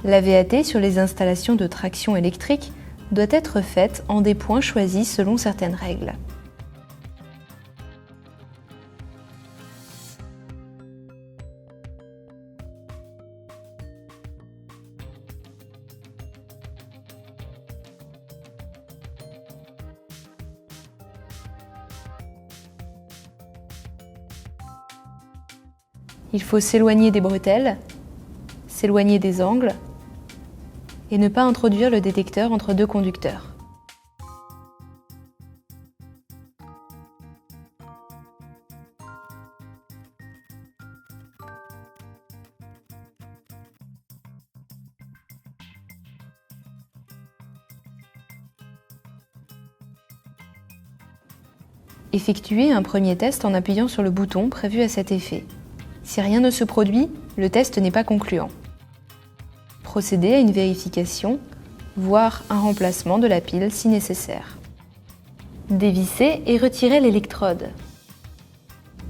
La VAT sur les installations de traction électrique doit être faite en des points choisis selon certaines règles. Il faut s'éloigner des bretelles, s'éloigner des angles et ne pas introduire le détecteur entre deux conducteurs. Effectuez un premier test en appuyant sur le bouton prévu à cet effet. Si rien ne se produit, le test n'est pas concluant. Procédez à une vérification, voire un remplacement de la pile si nécessaire. Dévissez et retirez l'électrode.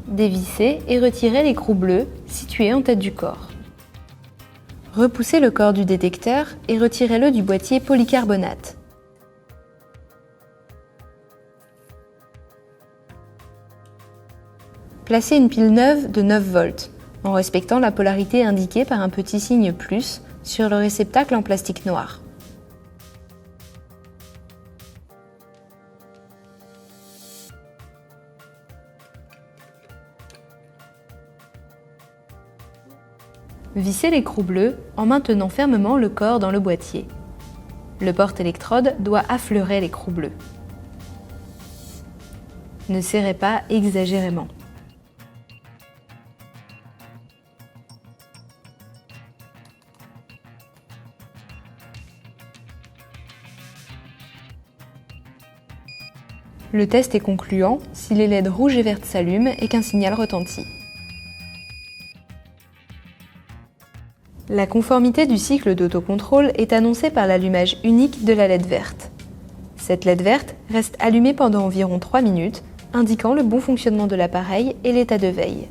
Dévissez et retirez l'écrou bleu situé en tête du corps. Repoussez le corps du détecteur et retirez-le du boîtier polycarbonate. Placez une pile neuve de 9 volts, en respectant la polarité indiquée par un petit signe plus sur le réceptacle en plastique noir. Vissez l'écrou bleu en maintenant fermement le corps dans le boîtier. Le porte-électrode doit affleurer l'écrou bleu. Ne serrez pas exagérément. Le test est concluant si les LED rouges et vertes s'allument et qu'un signal retentit. La conformité du cycle d'autocontrôle est annoncée par l'allumage unique de la LED verte. Cette LED verte reste allumée pendant environ 3 minutes, indiquant le bon fonctionnement de l'appareil et l'état de veille.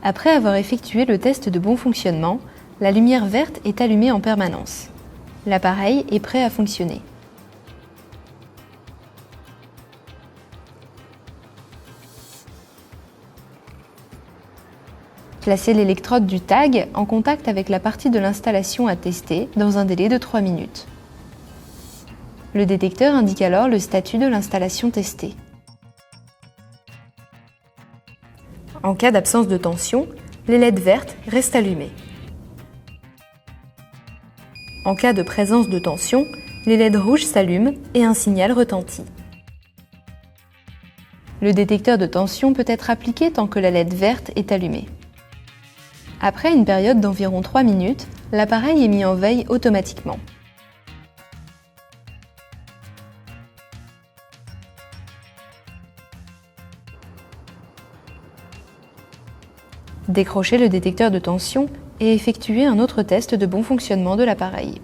Après avoir effectué le test de bon fonctionnement, la lumière verte est allumée en permanence. L'appareil est prêt à fonctionner. Placez l'électrode du tag en contact avec la partie de l'installation à tester dans un délai de 3 minutes. Le détecteur indique alors le statut de l'installation testée. En cas d'absence de tension, les LED vertes restent allumées. En cas de présence de tension, les LED rouges s'allument et un signal retentit. Le détecteur de tension peut être appliqué tant que la LED verte est allumée. Après une période d'environ 3 minutes, l'appareil est mis en veille automatiquement. Décrochez le détecteur de tension et effectuez un autre test de bon fonctionnement de l'appareil.